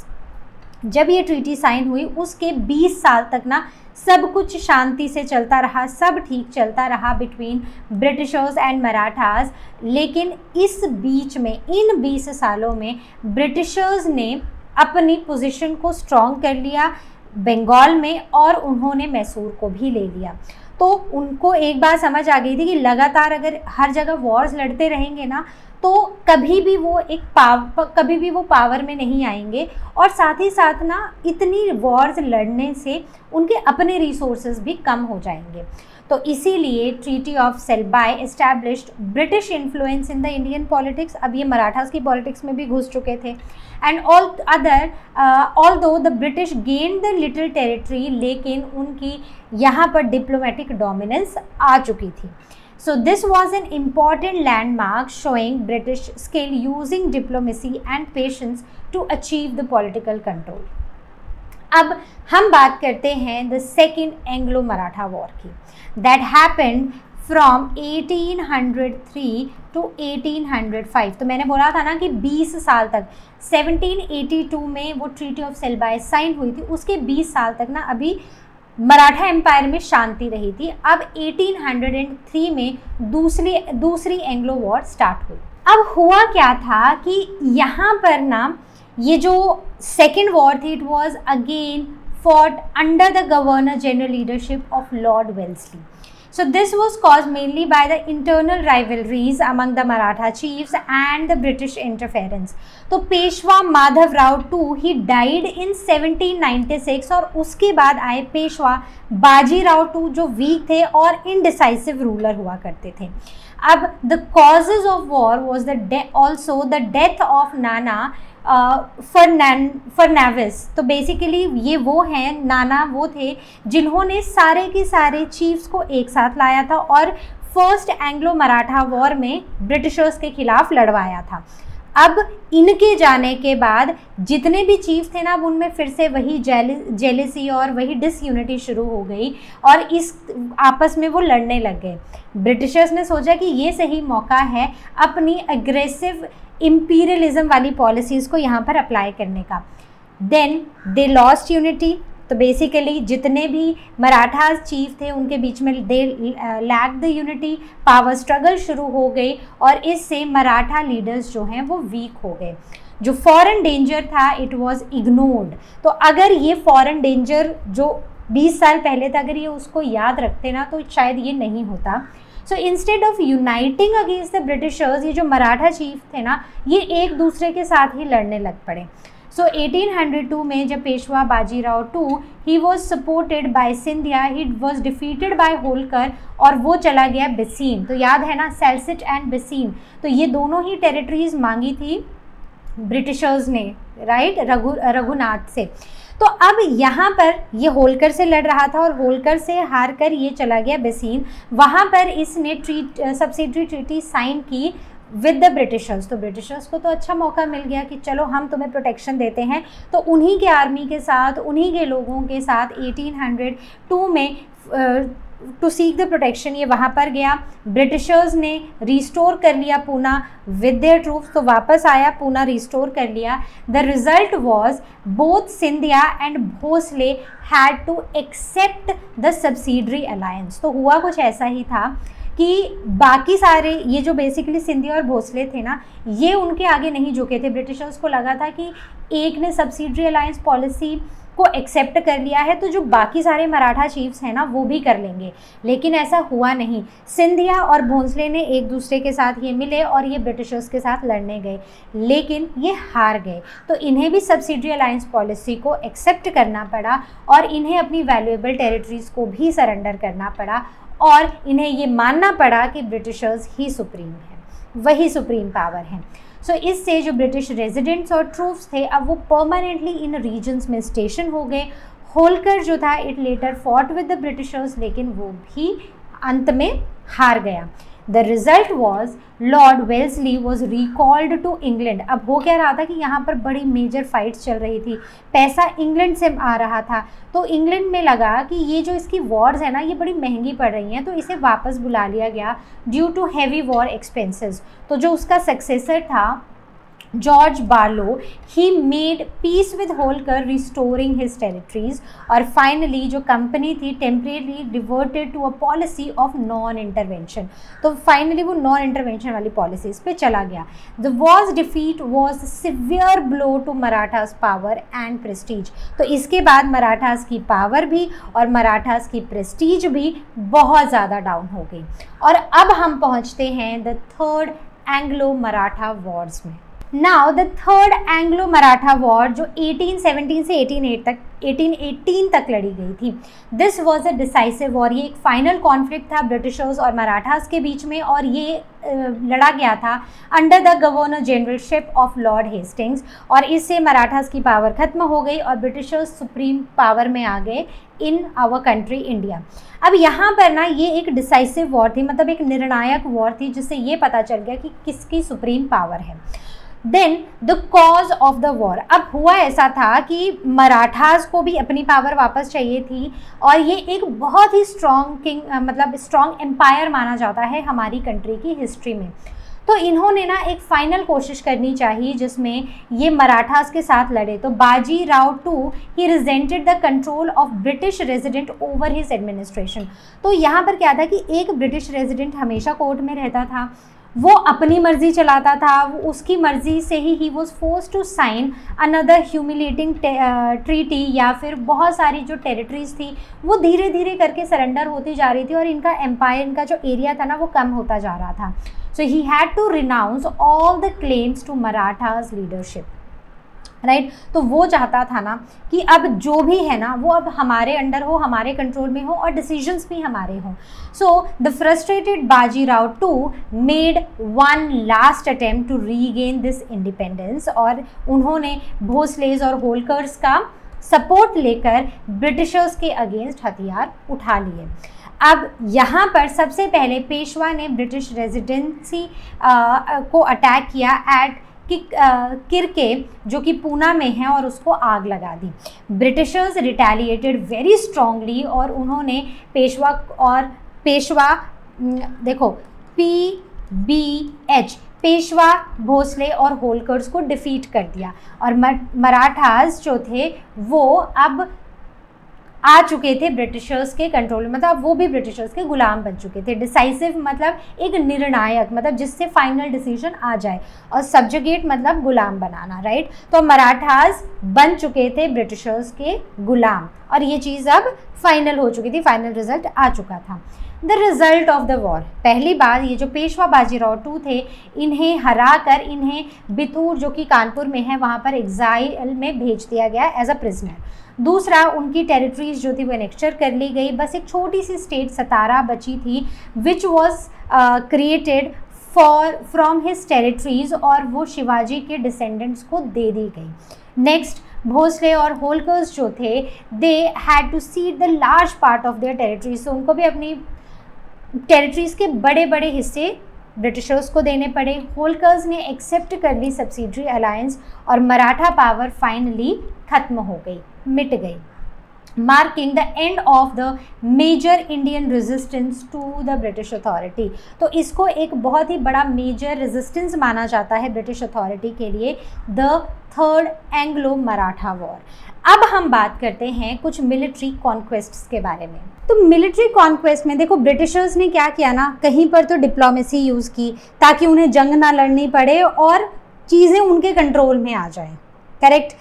A: जब ये ट्रीटी साइन हुई उसके 20 साल तक ना सब कुछ शांति से चलता रहा, सब ठीक चलता रहा बिटवीन ब्रिटिशर्स एंड मराठास। लेकिन इस बीच में इन 20 सालों में ब्रिटिशर्स ने अपनी पोजीशन को स्ट्रॉन्ग कर लिया बंगाल में और उन्होंने मैसूर को भी ले लिया। तो उनको एक बात समझ आ गई थी कि लगातार अगर हर जगह वॉर्स लड़ते रहेंगे ना तो कभी भी वो पावर में नहीं आएंगे, और साथ ही साथ ना इतनी वॉर्स लड़ने से उनके अपने रिसोर्सेज भी कम हो जाएंगे। तो इसीलिए treaty of Salbai established British influence in the Indian politics. अब ये मराठास की पॉलिटिक्स में भी घुस चुके थे। And although the British gain the little territory, लेकिन उनकी यहाँ पर डिप्लोमेटिक डोमिनेंस आ चुकी थी। So this was an important landmark showing British skill using diplomacy and patience to achieve the political control। अब हम बात करते हैं the second Anglo Maratha war की, दैट हैपेंड फ्रॉम 1803 to 1805। तो मैंने बोला था ना कि 20 साल तक 1782 में वो ट्रीटी ऑफ सेल्बाई साइन हुई थी, उसके 20 साल तक ना अभी मराठा एम्पायर में शांति रही थी। अब 1803 में दूसरी एंग्लो वॉर स्टार्ट हुई। अब हुआ क्या था कि यहाँ पर ना ये जो सेकेंड वॉर थी it was again fought under the governor general leadership of Lord Wellesley. So this was caused mainly by the internal rivalries among the Maratha chiefs and the British interference। तो Peshwa Madhavrao two he died in 1796 और उसके बाद आए पेशवा बाजीराव टू जो वीक थे और इनडिसाइसिव रूलर हुआ करते थे। अब the causes of war was also the death of Nana Farnavis. तो बेसिकली ये वो हैं, नाना वो थे जिन्होंने सारे के सारे चीफ्स को एक साथ लाया था और फर्स्ट एंग्लो मराठा वॉर में ब्रिटिशर्स के खिलाफ लड़वाया था। अब इनके जाने के बाद जितने भी चीफ थे ना अब उनमें फिर से वही जेलेसी और वही डिसयूनिटी शुरू हो गई और इस आपस में वो लड़ने लग गए। ब्रिटिशर्स ने सोचा कि ये सही मौका है अपनी एग्रेसिव इम्पीरियलिज्म वाली पॉलिसीज़ को यहाँ पर अप्लाई करने का। Then they lost unity. तो बेसिकली जितने भी मराठा चीफ थे उनके बीच में they lack the unity, power struggle शुरू हो गई और इससे मराठा लीडर्स जो हैं वो वीक हो गए। जो फॉरेन डेंजर था इट वाज इग्नोर्ड। तो अगर ये फॉरेन डेंजर जो 20 साल पहले था अगर ये उसको याद रखते ना तो शायद ये नहीं होता। So instead of uniting against the Britishers ये जो मराठा चीफ थे ना ये एक दूसरे के साथ ही लड़ने लग पड़े। सो 1802 में जब Peshwa Bajirao two he was supported by Scindia, he was defeated by Holkar और वो चला गया बेसीन। तो याद है ना सेल्सिट एंड बेसीन, तो ये दोनों ही टेरिटरीज मांगी थी ब्रिटिशर्स ने, राइट, रघुनाथ से। तो अब यहाँ पर ये होलकर से लड़ रहा था और होलकर से हार कर ये चला गया बेसीन। वहाँ पर इसने सब्सिडरी ट्रीटी साइन की विद द ब्रिटिशर्स। तो ब्रिटिशर्स को तो अच्छा मौका मिल गया कि चलो हम तुम्हें प्रोटेक्शन देते हैं, तो उन्हीं के आर्मी के साथ, उन्हीं के लोगों के साथ 1802 में टू सीक द प्रोटेक्शन ये वहाँ पर गया। ब्रिटिशर्स ने रिस्टोर कर लिया पूना विद देयर ट्रूप्स, तो वापस आया, पूना रिस्टोर कर लिया। The result was both Scindia and Bhonsle had to accept the subsidiary alliance. तो हुआ कुछ ऐसा ही था कि बाकी सारे ये जो बेसिकली सिंधिया और भोसले थे ना, ये उनके आगे नहीं झुके थे। ब्रिटिशर्स को लगा था कि एक ने सब्सिडरी अलायंस पॉलिसी को एक्सेप्ट कर लिया है तो जो बाकी सारे मराठा चीफ्स हैं ना वो भी कर लेंगे, लेकिन ऐसा हुआ नहीं। सिंधिया और भोसले ने एक दूसरे के साथ ये मिले और ये ब्रिटिशर्स के साथ लड़ने गए, लेकिन ये हार गए। तो इन्हें भी सब्सिडरी अलायंस पॉलिसी को एक्सेप्ट करना पड़ा और इन्हें अपनी वैल्यूएबल टेरिटरीज़ को भी सरेंडर करना पड़ा और इन्हें ये मानना पड़ा कि ब्रिटिशर्स ही सुप्रीम हैं, वही सुप्रीम पावर हैं। सो इससे जो ब्रिटिश रेजिडेंट्स और ट्रूप्स थे अब वो परमानेंटली इन रीजन्स में स्टेशन हो गए। होलकर जो था it later fought with the Britishers, लेकिन वो भी अंत में हार गया। The result was Lord Wellesley was recalled to England. अब हो क्या रहा था कि यहाँ पर बड़ी मेजर फाइट्स चल रही थी, पैसा इंग्लैंड से आ रहा था, तो इंग्लैंड में लगा कि ये जो इसकी वॉर्स है ना ये बड़ी महंगी पड़ रही हैं, तो इसे वापस बुला लिया गया due to heavy war expenses. तो जो उसका सक्सेसर था George Barlow, he made peace with Holkar restoring his territories, और फाइनली जो कंपनी थी temporary diverted to a policy of non intervention. तो फाइनली वो नॉन इंटरवेंशन वाली पॉलिसीज पे चला गया। The wars defeat was severe blow to Marathas power and prestige. तो इसके बाद मराठास की पावर भी और मराठास की प्रेस्टीज भी बहुत ज़्यादा डाउन हो गई। और अब हम पहुँचते हैं the third Anglo Maratha wars में। Now the third Anglo Maratha war जो 1817 से 1818 तक लड़ी गई थी, this was a decisive war. ये एक फाइनल कॉन्फ्लिक्ट था ब्रिटिशर्स और मराठास के बीच में, और ये लड़ा गया था under the governor generalship of Lord Hastings, और इससे मराठास की पावर खत्म हो गई और ब्रिटिशर्स सुप्रीम पावर में आ गए इन आवर कंट्री इंडिया। अब यहाँ पर ना ये एक डिसाइसिव वॉर थी, मतलब एक निर्णायक वॉर थी, जिससे ये पता चल गया कि किसकी सुप्रीम पावर है। Then the cause of the war, अब हुआ ऐसा था कि मराठास को भी अपनी पावर वापस चाहिए थी, और ये एक बहुत ही स्ट्रॉन्ग किंग मतलब स्ट्रॉन्ग एम्पायर माना जाता है हमारी कंट्री की हिस्ट्री में। तो इन्होंने ना एक फाइनल कोशिश करनी चाहिए जिसमें ये मराठास के साथ लड़े। तो Baji Rao two he resented the control of British resident over his administration. तो यहाँ पर क्या था कि एक ब्रिटिश रेजिडेंट हमेशा कोर्ट में रहता था, वो अपनी मर्जी चलाता था, वो उसकी मर्जी से he was force to sign another humiliating treaty, या फिर बहुत सारी जो टेरिटरीज थी वो धीरे धीरे करके सरेंडर होती जा रही थी और इनका एम्पायर, इनका जो एरिया था ना वो कम होता जा रहा था। So he had to renounce all the claims to Marathas leadership, right. तो वो चाहता था ना कि अब जो भी है ना वो अब हमारे अंडर हो, हमारे कंट्रोल में हो और डिसीजंस भी हमारे हों। सो the frustrated Baji Rao two made one last attempt to regain this independence, और उन्होंने भोसलेज और होलकर्स का सपोर्ट लेकर ब्रिटिशर्स के अगेंस्ट हथियार उठा लिए। अब यहाँ पर सबसे पहले पेशवा ने ब्रिटिश रेजिडेंसी को अटैक किया एट किरके, जो कि पूना में है, और उसको आग लगा दी। ब्रिटिशर्स रिटेलिएटेड वेरी स्ट्रांगली, और उन्होंने पेशवा देखो PBH पेशवा, भोसले और होलकर्स को डिफीट कर दिया, और मराठास जो थे वो अब आ चुके थे ब्रिटिशर्स के कंट्रोल में, मतलब वो भी ब्रिटिशर्स के गुलाम बन चुके थे। डिसाइसिव मतलब एक निर्णायक, मतलब जिससे फाइनल डिसीजन आ जाए, और सब्जुगेट मतलब गुलाम बनाना, राइट। तो मराठास बन चुके थे ब्रिटिशर्स के गुलाम, और ये चीज़ अब फाइनल हो चुकी थी, फाइनल रिजल्ट आ चुका था। The result of the war, पहली बार ये जो पेशवा बाजीराव टू थे इन्हें हरा कर इन्हें बितूर जो कि कानपुर में है वहाँ पर एग्जाइल में भेज दिया गया एज अ प्रिजनर। दूसरा, उनकी टेरिटरीज जो थी वो एनेक्चर कर ली गई, बस एक छोटी सी स्टेट सतारा बची थी which was created from his territories, और वो शिवाजी के डिसेंडेंट्स को दे दी गई। नेक्स्ट, भोसले और होलकर्स जो थे they had to cede the large part of their territories, तो उनको भी अपनी टेरिटरीज के बड़े बड़े हिस्से ब्रिटिशर्स को देने पड़े। होलकर्स ने एक्सेप्ट कर ली सब्सिडरी अलायंस और मराठा पावर फाइनली खत्म हो गई, मिट गई, marking the end of the major Indian resistance to the British authority. तो इसको एक बहुत ही बड़ा मेजर रेजिस्टेंस माना जाता है ब्रिटिश अथॉरिटी के लिए, the third Anglo Maratha war. अब हम बात करते हैं कुछ मिलिट्री कॉन्क्वेस्ट्स के बारे में। तो मिलिट्री कॉन्क्वेस्ट में देखो ब्रिटिशर्स ने क्या किया ना, कहीं पर तो डिप्लोमेसी यूज़ की ताकि उन्हें जंग ना लड़नी पड़े और चीज़ें उनके कंट्रोल में आ जाएं, करेक्ट।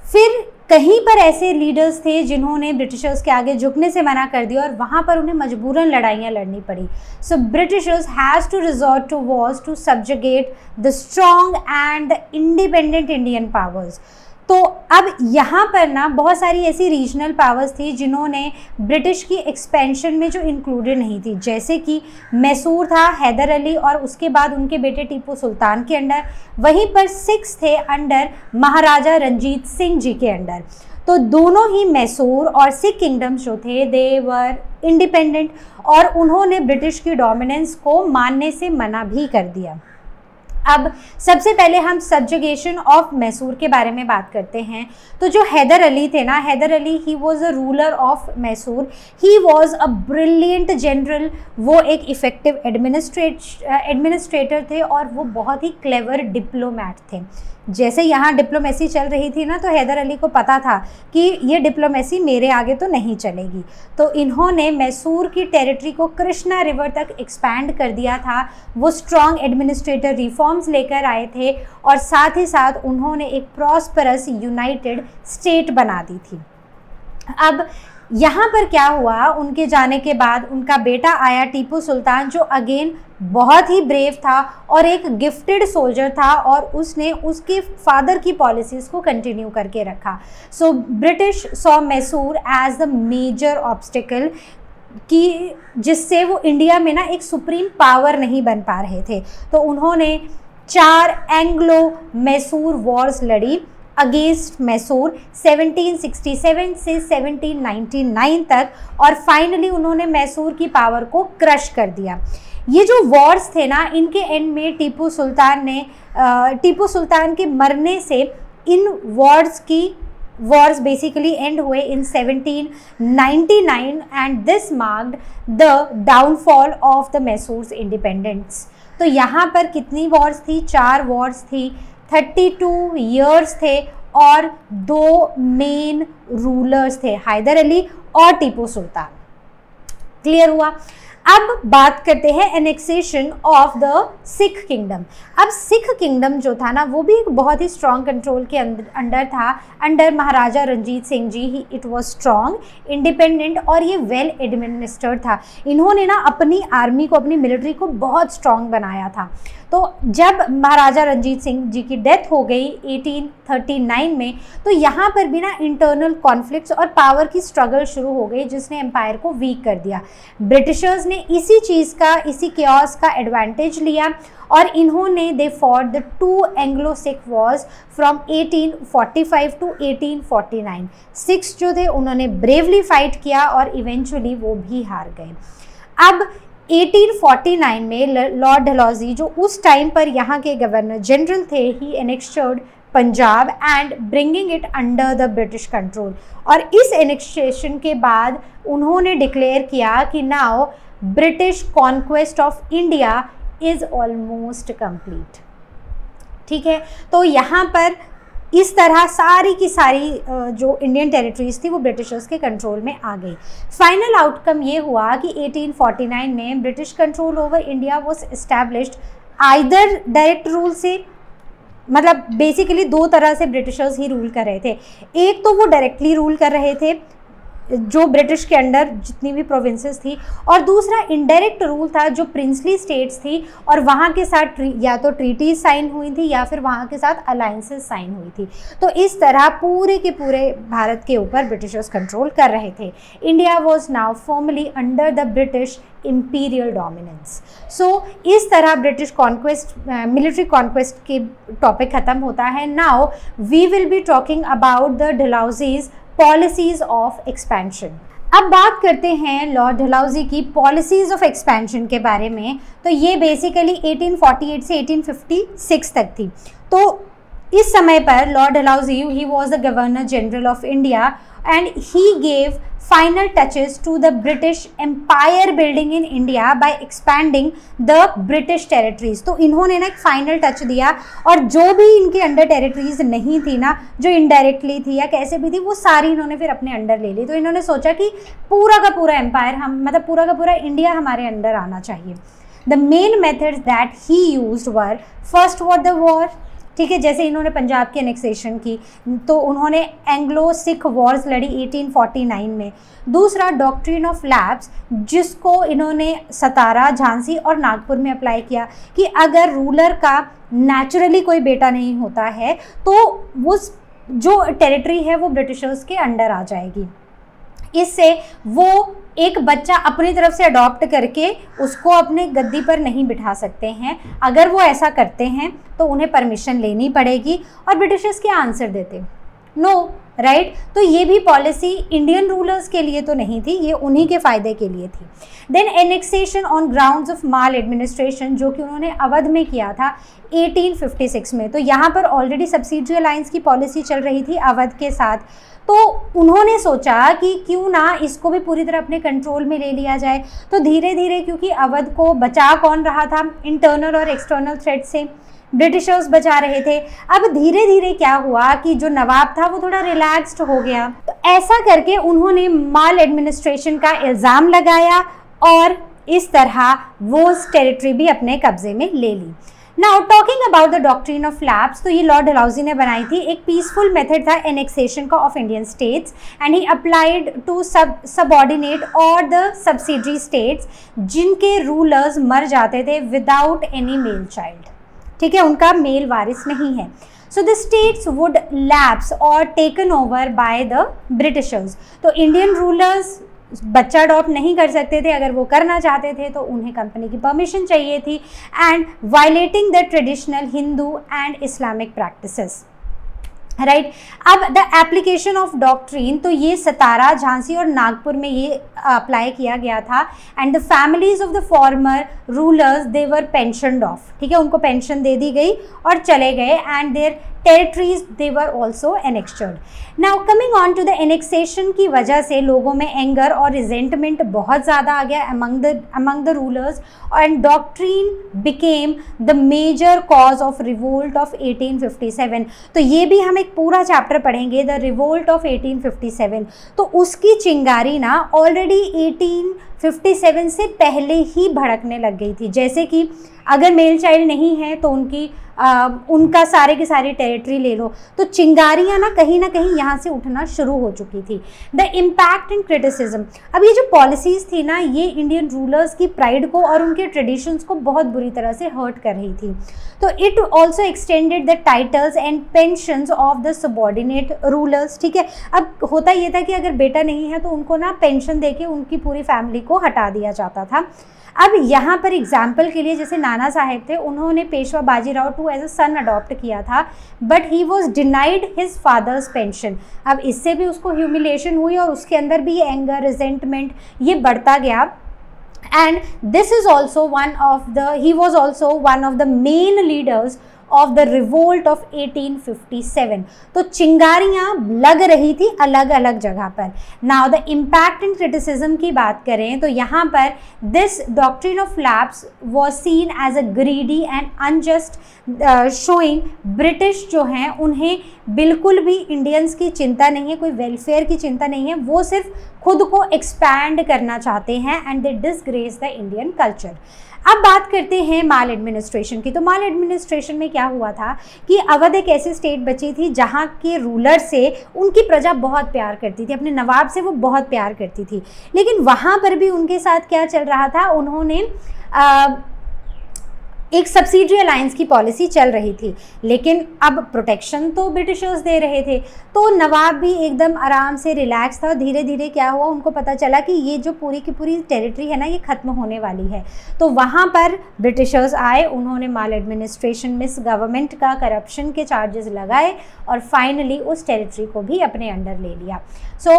A: फिर कहीं पर ऐसे लीडर्स थे जिन्होंने ब्रिटिशर्स के आगे झुकने से मना कर दिया और वहाँ पर उन्हें मजबूरन लड़ाइयाँ लड़नी पड़ी। So Britishers has to resort to wars to subjugate the strong and the independent Indian powers. तो अब यहाँ पर ना बहुत सारी ऐसी रीजनल पावर्स थी जिन्होंने ब्रिटिश की एक्सपेंशन में जो इंक्लूडेड नहीं थी, जैसे कि मैसूर था हैदर अली और उसके बाद उनके बेटे टीपू सुल्तान के अंडर, वहीं पर सिक्स थे अंडर महाराजा रंजीत सिंह जी के अंडर। तो दोनों ही मैसूर और सिख किंगडम्स जो थे दे वर इंडिपेंडेंट और उन्होंने ब्रिटिश की डोमिनेंस को मानने से मना भी कर दिया। अब सबसे पहले हम सब्जुगेशन ऑफ मैसूर के बारे में बात करते हैं। तो जो हैदर अली थे ना, Hyder Ali he was a ruler of Mysore, he was a brilliant general, वो एक इफ़ेक्टिव एडमिनिस्ट्रेटर थे और वो बहुत ही क्लेवर डिप्लोमैट थे। जैसे यहाँ डिप्लोमेसी चल रही थी ना, तो हैदर अली को पता था कि ये डिप्लोमेसी मेरे आगे तो नहीं चलेगी, तो इन्होंने मैसूर की टेरिटरी को कृष्णा रिवर तक एक्सपैंड कर दिया था। वो स्ट्रॉन्ग एडमिनिस्ट्रेटर रिफॉर्म्स लेकर आए थे और साथ ही साथ उन्होंने एक प्रॉस्परस यूनाइटेड स्टेट बना दी थी। अब यहाँ पर क्या हुआ, उनके जाने के बाद उनका बेटा आया टीपू सुल्तान, जो अगेन बहुत ही ब्रेव था और एक गिफ्टेड सोल्जर था और उसने उसके फादर की पॉलिसीज़ को कंटिन्यू करके रखा। So British saw Mysore as the major obstacle कि जिससे वो इंडिया में ना एक सुप्रीम पावर नहीं बन पा रहे थे। तो उन्होंने 4 एंग्लो मैसूर वॉर्स लड़ी अगेंस्ट मैसूर 1767 से 1799 तक और फाइनली उन्होंने मैसूर की पावर को क्रश कर दिया। ये जो वॉर्स थे ना, इनके एंड में टीपू सुल्तान के मरने से इन वॉर्स बेसिकली एंड हुए in 1799 and this marked the downfall of the Mysore's independence. तो यहाँ पर कितनी वॉर्स थी? 4 वॉर्स थी, 32 ईयर्स थे और 2 मेन रूलर्स थे, हैदर अली और टीपू सुल्तान। क्लियर हुआ? अब बात करते हैं annexation of the Sikh kingdom. अब सिख किंगडम जो था ना, वो भी एक बहुत ही स्ट्रॉन्ग कंट्रोल के अंडर था, अंडर महाराजा रंजीत सिंह जी ही। इट वाज स्ट्रॉन्ग, इंडिपेंडेंट और ये वेल एडमिनिस्टर्ड था। इन्होंने ना अपनी आर्मी को, अपनी मिलिट्री को बहुत स्ट्रॉन्ग बनाया था। तो जब महाराजा रंजीत सिंह जी की डेथ हो गई 1839 में, तो यहाँ पर भी ना इंटरनल कॉन्फ्लिक्ट्स और पावर की स्ट्रगल शुरू हो गई, जिसने एम्पायर को वीक कर दिया। ब्रिटिशर्स ने इसी चीज़ का, इसी केओस का एडवांटेज लिया और इन्होंने they fought the 2 Anglo Sikh wars from 1845 to 1849। Sikhs जो थे उन्होंने ब्रेवली फाइट किया और इवेंचुअली वो भी हार गए। अब 1849 में लॉर्ड डलहौजी, जो उस टाइम पर यहाँ के गवर्नर जनरल थे, he annexed Punjab and bringing it under the British control. और इस एनेक्सेशन के बाद उन्होंने डिक्लेयर किया कि now British conquest of India is almost complete. ठीक है, तो यहाँ पर इस तरह सारी की सारी जो इंडियन टेरिटरीज थी वो ब्रिटिशर्स के कंट्रोल में आ गई। फाइनल आउटकम ये हुआ कि 1849 में British control over India was established either direct rule से, मतलब बेसिकली 2 तरह से ब्रिटिशर्स ही रूल कर रहे थे। एक तो वो डायरेक्टली रूल कर रहे थे जो ब्रिटिश के अंडर जितनी भी प्रोविंसेस थी, और दूसरा इनडायरेक्ट रूल था जो प्रिंसली स्टेट्स थी और वहाँ के साथ या तो ट्रीटीज साइन हुई थी या फिर वहाँ के साथ अलायंसेस साइन हुई थी। तो इस तरह पूरे के पूरे भारत के ऊपर ब्रिटिशर्स कंट्रोल कर रहे थे। India was now formally under the British imperial dominance। So इस तरह ब्रिटिश कॉन्क्वेस्ट, मिलिट्री कॉन्क्वेस्ट के टॉपिक ख़त्म होता है। Now we will be talking about the Dalhousie's policies of expansion. अब बात करते हैं लॉर्ड डलहौजी की पॉलिसीज ऑफ एक्सपेंशन के बारे में। तो ये बेसिकली 1848 से 1856 तक थी। तो इस समय पर Lord Dalhousie he was the governor general of India and he gave final touches to the British empire building in India by expanding the British territories. तो इन्होंने ना एक फाइनल टच दिया और जो भी इनके अंडर टेरिटरीज नहीं थी ना, जो इनडायरेक्टली थी या कैसे भी थी, वो सारी इन्होंने फिर अपने अंडर ले ली। तो इन्होंने सोचा कि पूरा का पूरा एम्पायर हम मतलब पूरा का पूरा इंडिया हमारे अंडर आना चाहिए। The main methods that he used were first the war, ठीक है, जैसे इन्होंने पंजाब की एनेक्सेशन की तो उन्होंने एंग्लो सिख वॉर्स लड़ी 1849 में। दूसरा डॉक्ट्रिन ऑफ लैप्स, जिसको इन्होंने सतारा, झांसी और नागपुर में अप्लाई किया कि अगर रूलर का नेचुरली कोई बेटा नहीं होता है तो वो जो टेरिटरी है वो ब्रिटिशर्स के अंडर आ जाएगी। इससे वो एक बच्चा अपनी तरफ से अडॉप्ट करके उसको अपने गद्दी पर नहीं बिठा सकते हैं। अगर वो ऐसा करते हैं तो उन्हें परमिशन लेनी पड़ेगी और ब्रिटिशर्स क्या आंसर देते? No, right. तो ये भी पॉलिसी इंडियन रूलर्स के लिए तो नहीं थी, ये उन्हीं के फायदे के लिए थी। Then annexation on grounds of maladministration, जो कि उन्होंने अवध में किया था 1856 में। तो यहाँ पर ऑलरेडी सब्सिडियरी अलायंस की पॉलिसी चल रही थी अवध के साथ। तो उन्होंने सोचा कि क्यों ना इसको भी पूरी तरह अपने कंट्रोल में ले लिया जाए। तो धीरे धीरे, क्योंकि अवध को बचा कौन रहा था? इंटरनल और एक्सटर्नल थ्रेट से ब्रिटिशर्स बचा रहे थे। अब धीरे धीरे क्या हुआ कि जो नवाब था वो थोड़ा रिलैक्स्ड हो गया। तो ऐसा करके उन्होंने माल एडमिनिस्ट्रेशन का इल्ज़ाम लगाया और इस तरह वो टेरिटरी भी अपने कब्जे में ले ली। Now talking about the doctrine of lapse, तो ये लॉर्ड डलहौजी ने बनाई थी। एक पीसफुल मेथड था एनेक्सेशन का of Indian states and he applied to subordinate और द सब्सिडरी स्टेट्स जिनके रूलर्स मर जाते थे विदाउट एनी मेल चाइल्ड, ठीक है, उनका मेल वारिस नहीं है। So the states would lapse और taken over by the Britishers. तो इंडियन रूलर्स बच्चा अडॉप्ट नहीं कर सकते थे, अगर वो करना चाहते थे तो उन्हें कंपनी की परमिशन चाहिए थी and violating the traditional Hindu and Islamic practices, right. अब द एप्लीकेशन ऑफ डॉक्ट्रिन, तो ये सतारा, झांसी और नागपुर में ये अप्लाई किया गया था and the families of the former rulers they were pensioned off, ठीक है, उनको पेंशन दे दी गई और चले गए and their territories they were also annexed. Now coming on to the annexation की वजह से लोगों में एंगर और रिजेंटमेंट बहुत ज़्यादा आ गया among the rulers and doctrine became the major cause of revolt of 1857। तो ये भी हम एक पूरा चैप्टर पढ़ेंगे, द रिवोल्ट ऑफ 1857। तो उसकी चिंगारी ना ऑलरेडी 1857 से पहले ही भड़कने लग गई थी। जैसे कि अगर मेल चाइल्ड नहीं है तो उनका सारे की सारी टेरिटरी ले लो। तो चिंगारियाँ ना कहीं यहाँ से उठना शुरू हो चुकी थी। द इम्पैक्ट एंड क्रिटिसिज्म, अब ये जो पॉलिसीज़ थी ना ये इंडियन रूलर्स की प्राइड को और उनके ट्रेडिशंस को बहुत बुरी तरह से हर्ट कर रही थी। तो it also extended the titles and pensions of the subordinate rulers, ठीक है। अब होता ये था कि अगर बेटा नहीं है तो उनको ना पेंशन देके उनकी पूरी फैमिली को हटा दिया जाता था। अब यहाँ पर एग्जाम्पल के लिए जैसे नाना साहेब थे, उन्होंने Peshwa Bajirao two as a son adopt किया था but he was denied his father's pension. अब इससे भी उसको ह्यूमिलेशन हुई और उसके अंदर भी ये एंगर, रिजेंटमेंट ये बढ़ता गया and this is also he was also one of the main leaders of the revolt of 1857। तो चिंगारियाँ लग रही थी अलग अलग जगह पर। Now the impact and criticism की बात करें तो यहाँ पर this doctrine of lapse was seen as a greedy and unjust, showing British जो हैं उन्हें बिल्कुल भी इंडियंस की चिंता नहीं है, कोई वेलफेयर की चिंता नहीं है, वो सिर्फ खुद को एक्सपैंड करना चाहते हैं and they disgrace the Indian culture. अब बात करते हैं माल एडमिनिस्ट्रेशन की। तो माल एडमिनिस्ट्रेशन में क्या हुआ था कि अवध एक ऐसी स्टेट बची थी जहाँ के रूलर से उनकी प्रजा बहुत प्यार करती थी, अपने नवाब से वो बहुत प्यार करती थी, लेकिन वहाँ पर भी उनके साथ क्या चल रहा था, उन्होंने एक सब्सिडियरी अलायंस की पॉलिसी चल रही थी, लेकिन अब प्रोटेक्शन तो ब्रिटिशर्स दे रहे थे, तो नवाब भी एकदम आराम से रिलैक्स था। धीरे धीरे क्या हुआ, उनको पता चला कि ये जो पूरी की पूरी टेरिटरी है ना, ये ख़त्म होने वाली है। तो वहाँ पर ब्रिटिशर्स आए, उन्होंने माल एडमिनिस्ट्रेशन, मिस गवर्नमेंट का करप्शन के चार्जेस लगाए और फाइनली उस टेरिटरी को भी अपने अंडर ले लिया। So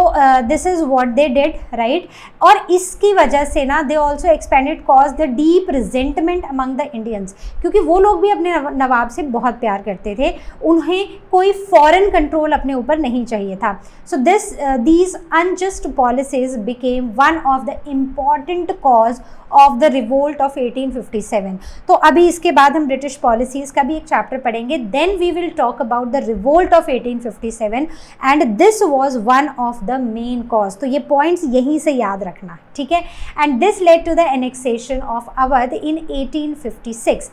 A: this is what they did, right. और इसकी वजह से ना they also expanded cause the deep resentment among the Indians, क्योंकि वो लोग भी अपने नवाब से बहुत प्यार करते थे, उन्हें कोई फॉरेन कंट्रोल अपने ऊपर नहीं चाहिए था। So these unjust policies became one of the important cause of the revolt of 1857। तो अभी इसके बाद हम ब्रिटिश पॉलिसीज़ का भी एक चैप्टर पढ़ेंगे, then we will talk about the revolt of 1857 and this was one of the main cause. तो ये पॉइंट्स यहीं से याद रखना, ठीक है। And this led to the annexation of Awadh in 1856.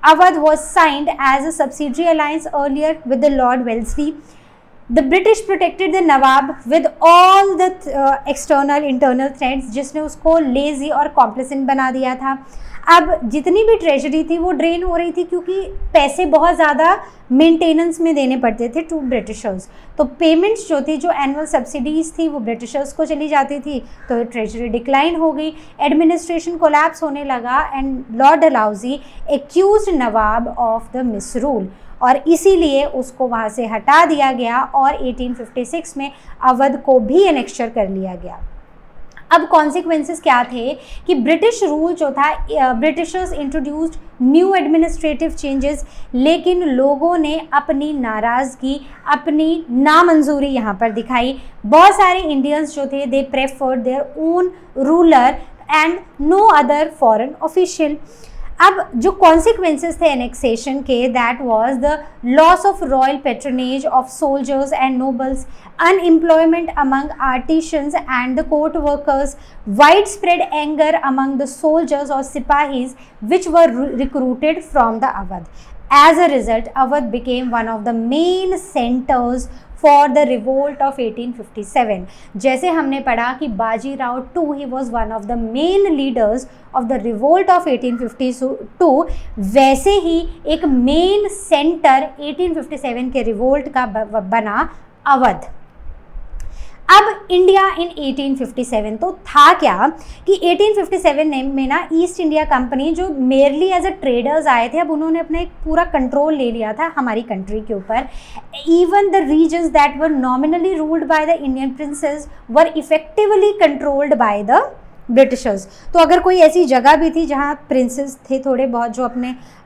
A: Awadh was signed as a subsidiary alliance earlier with the Lord Wellesley. The British protected the Nawab with all the external internal threats, जिसने उसको लेजी और कॉम्प्लिसेंट बना दिया था। अब जितनी भी ट्रेजरी थी वो ड्रेन हो रही थी, क्योंकि पैसे बहुत ज़्यादा मेंटेनेंस में देने पड़ते थे टू ब्रिटिशर्स। तो पेमेंट्स जो थी, जो एनुअल सब्सिडीज़ थी, वो ब्रिटिशर्स को चली जाती थी, तो ट्रेजरी डिक्लाइन हो गई, एडमिनिस्ट्रेशन कोलैप्स होने लगा and Lord Dalhousie accused Nawab of the मिसरूल, और इसीलिए उसको वहाँ से हटा दिया गया और 1856 में अवध को भी एनेक्चर कर लिया गया। अब कॉन्सिक्वेंसेस क्या थे कि ब्रिटिश रूल जो था, Britishers introduced new administrative changes, लेकिन लोगों ने अपनी नाराज़गी, अपनी नामंजूरी यहाँ पर दिखाई। बहुत सारे इंडियंस जो थे, they preferred their own ruler and no other foreign official. अब जो कॉन्सिक्वेंसेस थे एनेक्सेशन के, that was the loss of royal patronage of soldiers and nobles, unemployment among artisans and the court workers, wide spread anger among the soldiers और sepoys which were recruited from the Awadh. As a result, Awadh became one of the main centers for the revolt of 1857. जैसे हमने पढ़ा कि Baji Rao two, he was one of the main leaders of the revolt of 1852, वैसे ही एक मेन सेंटर 1857 के रिवोल्ट का बना अवध। अब इंडिया इन 1857, तो था क्या कि 1857 में ना ईस्ट इंडिया कंपनी, जो मेयरली एज अ ट्रेडर्स आए थे, अब उन्होंने अपना एक पूरा कंट्रोल ले लिया था हमारी कंट्री के ऊपर। Even the regions that were nominally ruled by the Indian princes were effectively controlled by the Britishers. तो अगर कोई ऐसी जगह भी थी जहाँ प्रिंसेस थे थोड़े बहुत, जो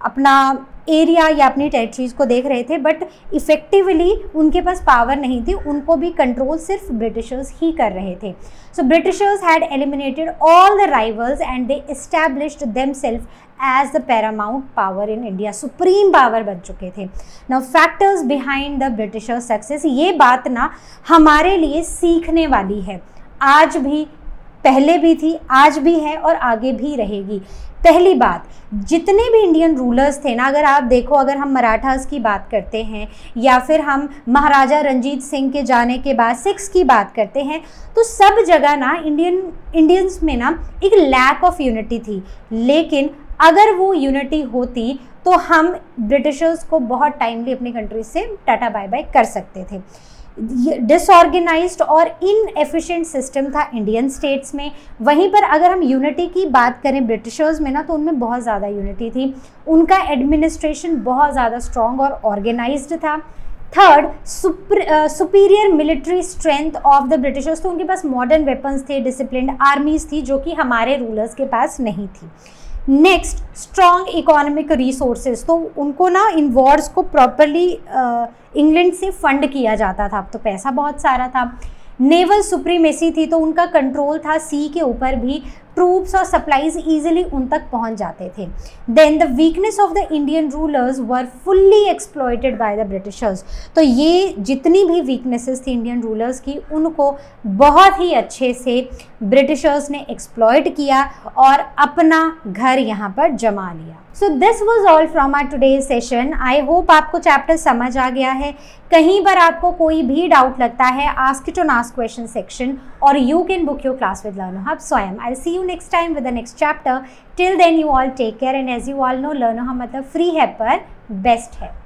A: अपना एरिया या अपनी टेरिटरीज को देख रहे थे, बट इफ़ेक्टिवली उनके पास पावर नहीं थी, उनको भी कंट्रोल सिर्फ ब्रिटिशर्स ही कर रहे थे। So Britishers had eliminated all the rivals and they established themselves as the paramount power in India, supreme power बन चुके थे। Now factors behind the Britishers success, ये बात ना हमारे लिए सीखने वाली है, आज भी, पहले भी थी, आज भी है और आगे भी रहेगी। पहली बात, जितने भी इंडियन रूलर्स थे ना, अगर आप देखो, अगर हम मराठास की बात करते हैं या फिर हम महाराजा रंजीत सिंह के जाने के बाद सिख्स की बात करते हैं, तो सब जगह ना इंडियंस में ना एक लैक ऑफ यूनिटी थी। लेकिन अगर वो यूनिटी होती तो हम ब्रिटिशर्स को बहुत टाइमली अपनी कंट्री से टाटा बाय बाय कर सकते थे। डिसऑर्गेनाइज्ड और इनएफिशिएंट सिस्टम था इंडियन स्टेट्स में। वहीं पर अगर हम यूनिटी की बात करें ब्रिटिशर्स में ना, तो उनमें बहुत ज़्यादा यूनिटी थी, उनका एडमिनिस्ट्रेशन बहुत ज़्यादा स्ट्रॉन्ग और ऑर्गेनाइज्ड था। Third, superior military strength of the Britishers, तो उनके पास मॉडर्न वेपन्स थे, डिसिप्लिन्ड आर्मीज थी, जो कि हमारे रूलर्स के पास नहीं थी। नेक्स्ट, स्ट्रॉन्ग इकोनॉमिक रिसोर्सेज, तो उनको ना इन वॉर्स को प्रॉपरली इंग्लैंड से फंड किया जाता था, तो पैसा बहुत सारा था। नेवल सुप्रीमेसी थी, तो उनका कंट्रोल था सी के ऊपर भी, ट्रूप्स और सप्लाईज ईजिली उन तक पहुंच जाते थे। Then the weakness of the Indian rulers were fully exploited by the Britishers, तो ये जितनी भी वीकनेसेस थी इंडियन रूलर्स की, उनको बहुत ही अच्छे से ब्रिटिशर्स ने एक्सप्लॉयट किया और अपना घर यहाँ पर जमा लिया। So this was all from our today's session. I hope आपको चैप्टर समझ आ गया है। कहीं पर आपको कोई भी डाउट लगता है, ask it on ask question section, और you can book your class with Learno Hub Swayam. I see you next time with the next chapter. Till then you all take care and as you all know Learno Hub मतलब फ्री है पर बेस्ट है.